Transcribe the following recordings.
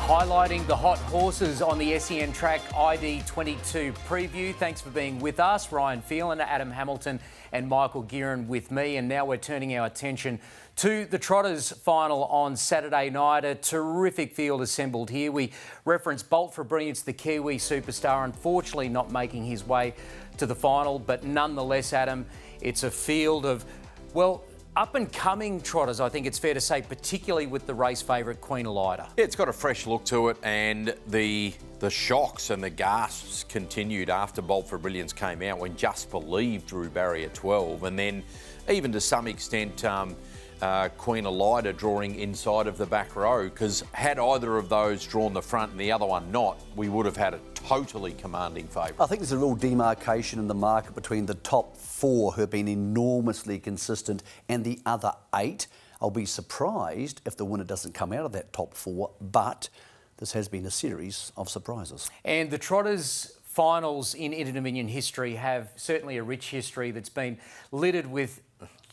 highlighting the hot horses on the SEN track ID22 preview. Thanks for being with us. Ryan Phelan, Adam Hamilton and Michael Guerin with me. And now we're turning our attention to the Trotters final on Saturday night. A terrific field assembled here. We reference Bolt for Brilliance, the Kiwi superstar, unfortunately not making his way to the final. But nonetheless, Adam, it's a field of, well, up-and-coming trotters, I think it's fair to say, particularly with the race favourite Queen Elida. Yeah, it's got a fresh look to it, and the shocks and the gasps continued after Bolt for Brilliance came out when Just Believe drew barrier 12, and then even to some extent Queen Elida drawing inside of the back row, because had either of those drawn the front and the other one not, we would have had a totally commanding favourite. I think there's a real demarcation in the market between the top four, who have been enormously consistent, and the other eight. I'll be surprised if the winner doesn't come out of that top four, but this has been a series of surprises. And the Trotters finals in Inter-Dominion history have certainly a rich history that's been littered with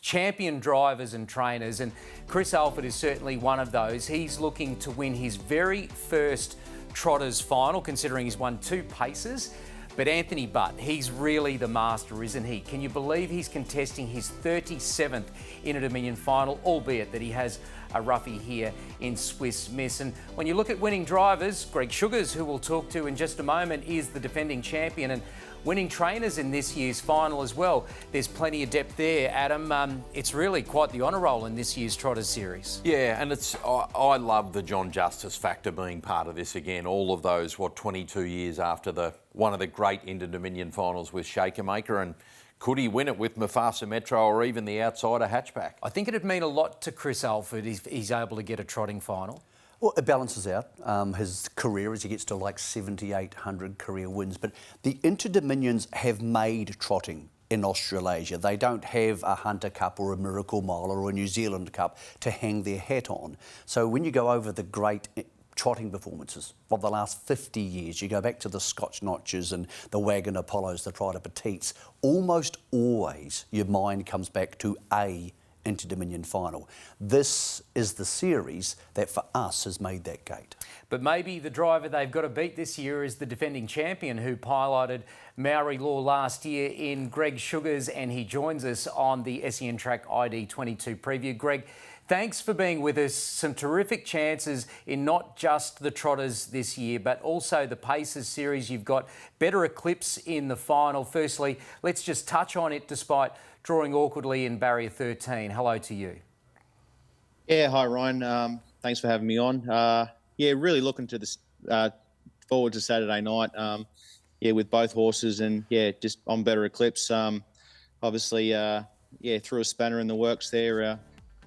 champion drivers and trainers, and Chris Alford is certainly one of those. He's looking to win his very first Trotters final, considering he's won 2 paces. But Anthony Butt, he's really the master, isn't he? Can you believe he's contesting his 37th Inter-Dominion final, albeit that he has a roughie here in Swiss Miss. And when you look at winning drivers, Greg Sugars, who we'll talk to in just a moment, is the defending champion, and winning trainers in this year's final as well. There's plenty of depth there, Adam. It's really quite the honour roll in this year's Trotters series. Yeah, and I love the John Justice factor being part of this again. All of those, 22 years after one of the great Inter-Dominion finals with Shaker Maker, and could he win it with Mufasa Metro or even the outsider hatchback? I think it'd mean a lot to Chris Alford if he's able to get a trotting final. Well, it balances out his career as he gets to like 7,800 career wins. But the Inter-Dominions have made trotting in Australasia. They don't have a Hunter Cup or a Miracle Mile or a New Zealand Cup to hang their hat on. So when you go over the great trotting performances of the last 50 years, you go back to the Scotch Notches and the Wagon Apollos, the Pride of Petites, almost always your mind comes back to a Inter-Dominion final. This is the series that for us has made that gate. But maybe the driver they've got to beat this year is the defending champion who piloted Maori Law last year in Greg Sugars, and he joins us on the SEN Track ID22 preview. Greg, thanks for being with us. Some terrific chances in not just the Trotters this year, but also the Pacers series. You've got Better Eclipse in the final. Firstly, let's just touch on it despite drawing awkwardly in barrier 13. Hello to you. Yeah, hi Ryan. Thanks for having me on. Yeah, really looking to this forward to Saturday night. Yeah, with both horses, and yeah, just on Better Eclipse. Obviously, yeah, threw a spanner in the works there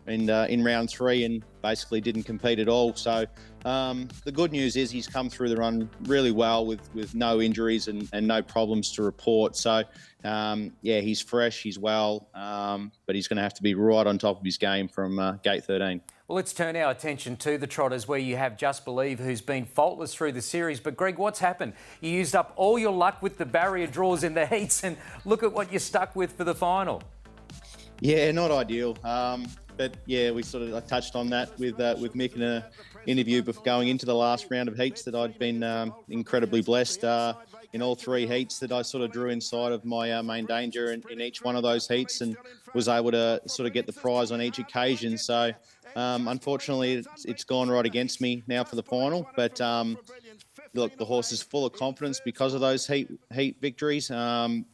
in round 3 and basically didn't compete at all. So the good news is he's come through the run really well with no injuries and no problems to report. So yeah, he's fresh, he's well, but he's going to have to be right on top of his game from gate 13. Well, let's turn our attention to the Trotters, where you have Just Believe, who's been faultless through the series. But Greg, what's happened? You used up all your luck with the barrier draws in the heats, and look at what you're stuck with for the final. Yeah, not ideal. But yeah, I touched on that with Mick in an interview before going into the last round of heats, that I'd been incredibly blessed in all 3 heats that I sort of drew inside of my main danger in each one of those heats, and was able to sort of get the prize on each occasion. So unfortunately, it's gone right against me now for the final. But look, the horse is full of confidence because of those heat victories.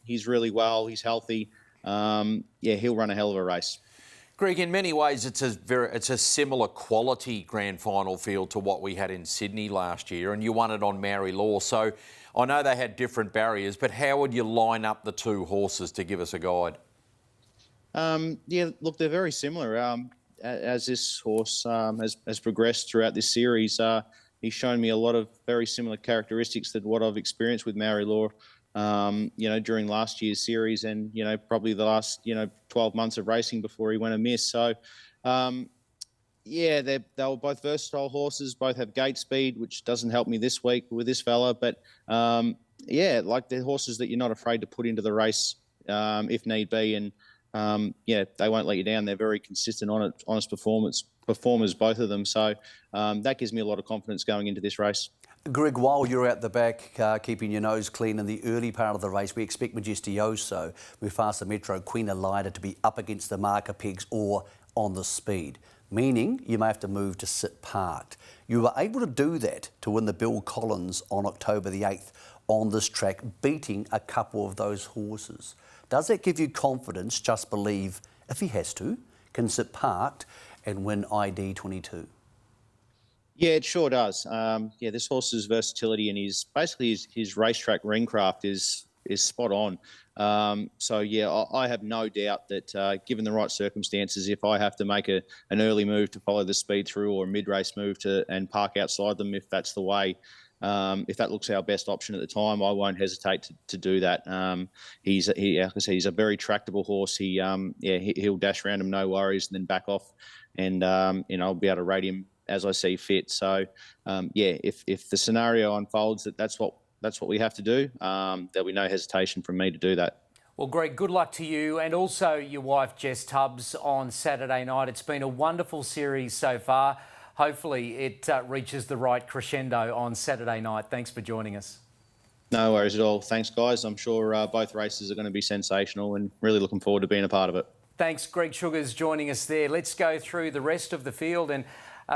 He's really well. He's healthy. Yeah, he'll run a hell of a race. Greg, in many ways, it's a similar quality grand final field to what we had in Sydney last year, and you won it on Maori Law. So I know they had different barriers, but how would you line up the 2 horses to give us a guide? Yeah, look, they're very similar. As this horse has progressed throughout this series, he's shown me a lot of very similar characteristics to what I've experienced with Maori Law. You know, during last year's series, and you know, probably the last 12 months of racing before he went amiss. So yeah, they were both versatile horses, both have gate speed, which doesn't help me this week with this fella, but yeah, like they're horses that you're not afraid to put into the race if need be. And they won't let you down. They're very consistent on it, honest performers, both of them. So that gives me a lot of confidence going into this race. Greg, while you're out the back keeping your nose clean in the early part of the race, we expect Majestuoso, Mufasa Metro, Queen Elida to be up against the marker pegs or on the speed, meaning you may have to move to sit parked. You were able to do that to win the Bill Collins on October the 8th on this track, beating a couple of those horses. Does that give you confidence, Just Believe, if he has to, can sit parked and win ID22? Yeah, it sure does. This horse's versatility and his racetrack ringcraft is spot on. I have no doubt that given the right circumstances, if I have to make an early move to follow the speed through or a mid-race move and park outside them, if that's the way, if that looks our best option at the time, I won't hesitate to do that. He's a very tractable horse. He'll dash around him, no worries, and then back off, and I'll be able to rate him as I see fit. So, if the scenario unfolds that's what we have to do, there'll be no hesitation from me to do that. Well, Greg, good luck to you and also your wife, Jess Tubbs, on Saturday night. It's been a wonderful series so far. Hopefully it reaches the right crescendo on Saturday night. Thanks for joining us. No worries at all. Thanks, guys. I'm sure both races are going to be sensational and really looking forward to being a part of it. Thanks, Greg Sugars, joining us there. Let's go through the rest of the field. And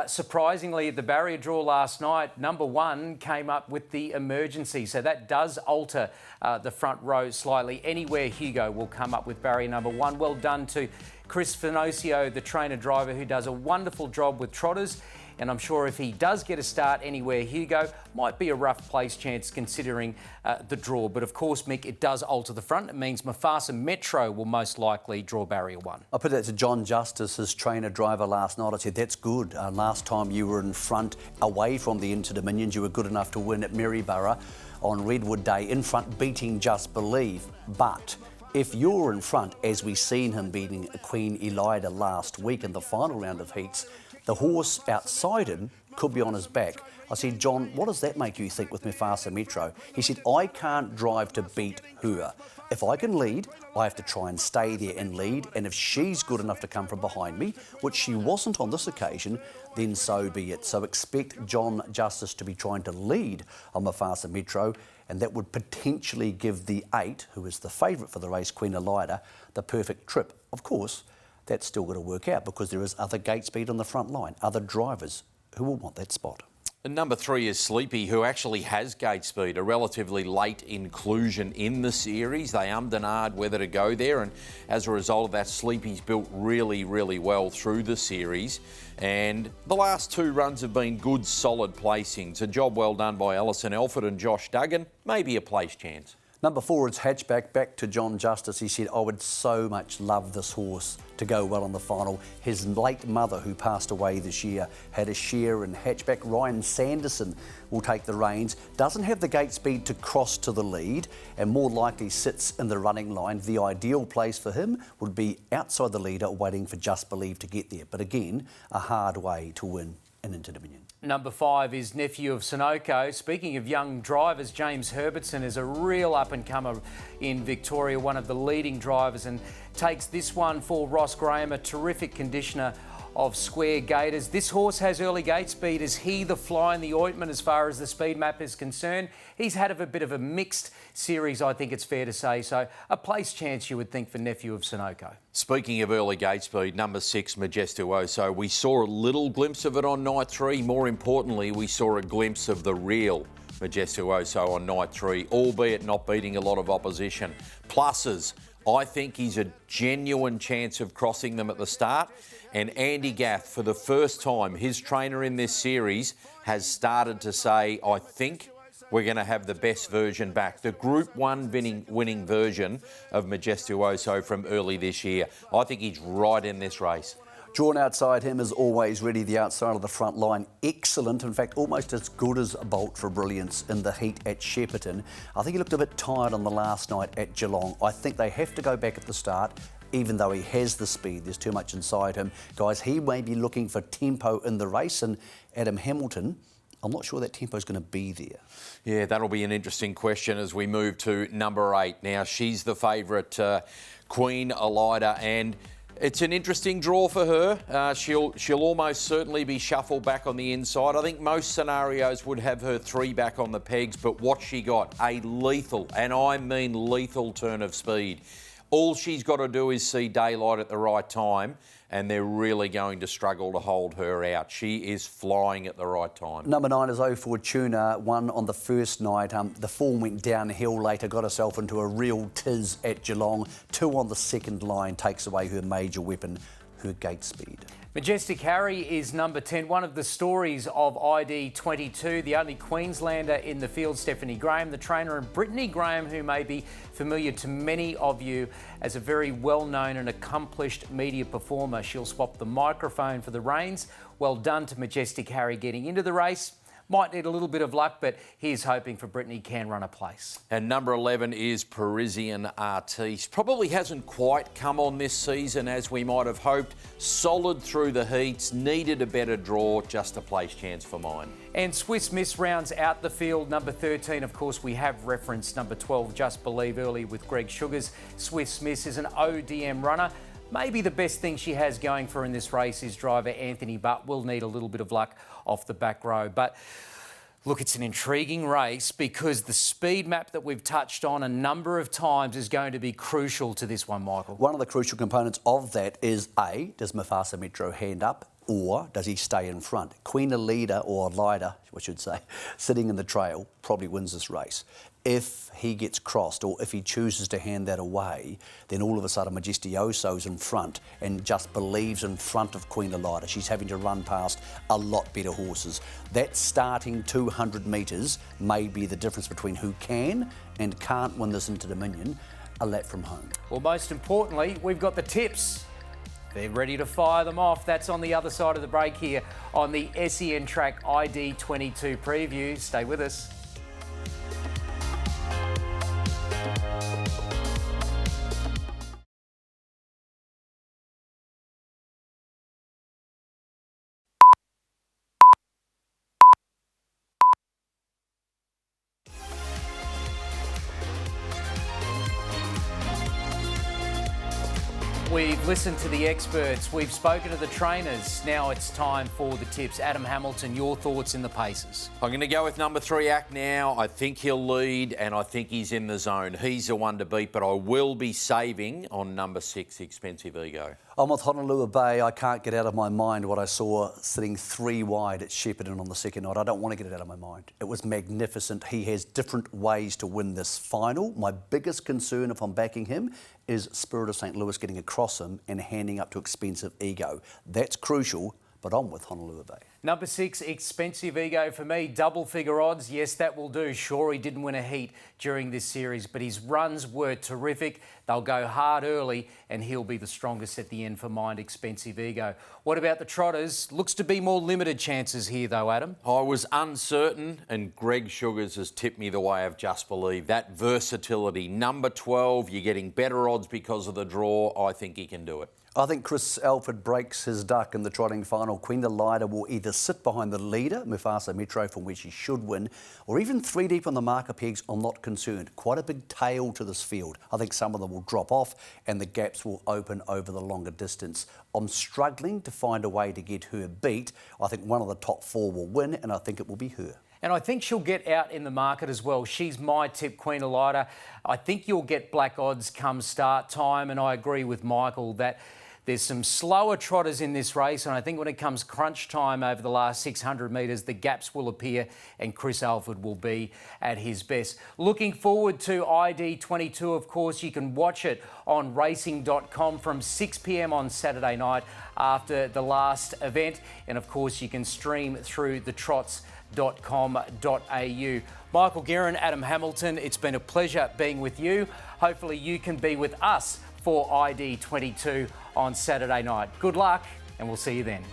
surprisingly, at the barrier draw last night, number 1 came up with the emergency. So that does alter the front row slightly. Anywhere Hugo will come up with barrier number 1. Well done to Chris Finocio, the trainer-driver, who does a wonderful job with trotters. And I'm sure if he does get a start anywhere Hugo, might be a rough place chance considering the draw. But of course, Mick, it does alter the front. It means Mufasa Metro will most likely draw barrier 1. I put that to John Justice, his trainer-driver last night. I said, that's good. Last time you were in front away from the Inter-Dominions, you were good enough to win at Maryborough on Redwood Day, in front beating Just Believe. But if you're in front, as we seen him beating Queen Elida last week in the final round of heats, the horse outside him could be on his back. I said, John, what does that make you think with Mufasa Metro? He said, I can't drive to beat her. If I can lead, I have to try and stay there and lead. And if she's good enough to come from behind me, which she wasn't on this occasion, then so be it. So expect John Justice to be trying to lead on Mufasa Metro. And that would potentially give the 8, who is the favourite for the race, Queen Elida, the perfect trip. Of course, that's still going to work out because there is other gate speed on the front line, other drivers who will want that spot. And number 3 is Sleepy, who actually has gate speed, a relatively late inclusion in the series. They ummed and ahed whether to go there, and as a result of that, Sleepy's built really, really well through the series. And the last 2 runs have been good, solid placings. A job well done by Alison Elford and Josh Duggan. Maybe a place chance. Number 4 is Hatchback. Back to John Justice. He said, I would so much love this horse to go well in the final. His late mother, who passed away this year, had a share in Hatchback. Ryan Sanderson will take the reins. Doesn't have the gate speed to cross to the lead and more likely sits in the running line. The ideal place for him would be outside the leader, waiting for Just Believe to get there. But again, a hard way to win an Inter-Dominion. Number 5 is Nephew of Sunoco. Speaking of young drivers, James Herbertson is a real up-and-comer in Victoria, one of the leading drivers, and takes this one for Ross Graham, a terrific conditioner of square gators. This horse has early gate speed. Is he the fly in the ointment as far as the speed map is concerned? He's had a bit of a mixed series, I think it's fair to say. So a place chance, you would think, for Nephew of Sunoco. Speaking of early gate speed, number 6, Majestuoso. We saw a little glimpse of it on night 3. More importantly, we saw a glimpse of the real Majestuoso on night 3, albeit not beating a lot of opposition. Pluses, I think he's a genuine chance of crossing them at the start. And Andy Gath, for the first time, his trainer in this series, has started to say, I think we're going to have the best version back. The Group 1 winning version of Majestuoso from early this year. I think he's right in this race. Drawn outside him is always ready, the outside of the front line. Excellent, in fact, almost as good as Bolt for Brilliance in the heat at Shepparton. I think he looked a bit tired on the last night at Geelong. I think they have to go back at the start. Even though he has the speed, there's too much inside him. Guys, he may be looking for tempo in the race, and Adam Hamilton, I'm not sure that tempo is going to be there. Yeah, that'll be an interesting question as we move to number 8. Now, she's the favourite, Queen Elida, and it's an interesting draw for her. She'll almost certainly be shuffled back on the inside. I think most scenarios would have her 3 back on the pegs, but what she got, a lethal, and I mean lethal turn of speed. All she's got to do is see daylight at the right time, and they're really going to struggle to hold her out. She is flying at the right time. Number 9 is 0 Fortuna, won on the first night. The form went downhill later, got herself into a real tiz at Geelong. 2 on the second line, takes away her major weapon, her gate speed. Majestic Harry is number 10, one of the stories of ID22, the only Queenslander in the field, Stephanie Graham, the trainer, and Brittany Graham, who may be familiar to many of you as a very well-known and accomplished media performer. She'll swap the microphone for the reins. Well done to Majestic Harry getting into the race. Might need a little bit of luck, but he's hoping for Brittany can run a place. And number 11 is Parisian Artiste. Probably hasn't quite come on this season as we might have hoped. Solid through the heats, needed a better draw, just a place chance for mine. And Swiss Miss rounds out the field. Number 13, of course, we have referenced number 12, Just Believe, early with Greg Sugars. Swiss Miss is an ODM runner. Maybe the best thing she has going for in this race is driver Anthony Butt. Will need a little bit of luck off the back row. But look, it's an intriguing race because the speed map that we've touched on a number of times is going to be crucial to this one, Michael. One of the crucial components of that is A, does Mufasa Metro hand up, or does he stay in front? Queen Elida, or Elida, I should say, sitting in the trail, probably wins this race. If he gets crossed, or if he chooses to hand that away, then all of a sudden Majestuoso's in front and Just Believes in front of Queen Elida. She's having to run past a lot better horses. That starting 200 metres may be the difference between who can and can't win this Inter Dominion a lap from home. Well, most importantly, we've got the tips. They're ready to fire them off. That's on the other side of the break here on the SEN Track ID22 preview. Stay with us. We've listened to the experts, we've spoken to the trainers. Now it's time for the tips. Adam Hamilton, your thoughts in the paces? I'm going to go with number 3, Act Now. I think he'll lead and I think he's in the zone. He's the one to beat, but I will be saving on number 6, Expensive Ego. I'm with Honolulu Bay. I can't get out of my mind what I saw sitting 3 wide at Shepparton on the second night. I don't want to get it out of my mind. It was magnificent. He has different ways to win this final. My biggest concern, if I'm backing him, is Spirit of St. Louis getting across him and handing up to Expensive Ego. That's crucial, but I'm with Honolulu Bay. Number 6, Expensive Ego for me. Double figure odds. Yes, that will do. Sure, he didn't win a heat during this series, but his runs were terrific. They'll go hard early and he'll be the strongest at the end for mine, Expensive Ego. What about the trotters? Looks to be more limited chances here though, Adam. I was uncertain and Greg Sugars has tipped me the way of Just Believe. That versatility. Number 12, you're getting better odds because of the draw. I think he can do it. I think Chris Alford breaks his duck in the trotting final. Queen Elida will either sit behind the leader, Mufasa Metro, from which he should win, or even 3 deep on the marker pegs. I'm not concerned. Quite a big tail to this field. I think some of them will drop off and the gaps will open over the longer distance. I'm struggling to find a way to get her beat. I think one of the top 4 will win and I think it will be her. And I think she'll get out in the market as well. She's my tip, Queen Elida. I think you'll get black odds come start time, and I agree with Michael that there's some slower trotters in this race, and I think when it comes crunch time over the last 600 metres, the gaps will appear and Chris Alford will be at his best. Looking forward to ID22, of course. You can watch it on racing.com from 6 p.m. on Saturday night after the last event. And, of course, you can stream through the trots.com.au. Michael Guerin, Adam Hamilton, it's been a pleasure being with you. Hopefully you can be with us for ID22 on Saturday night. Good luck, and we'll see you then.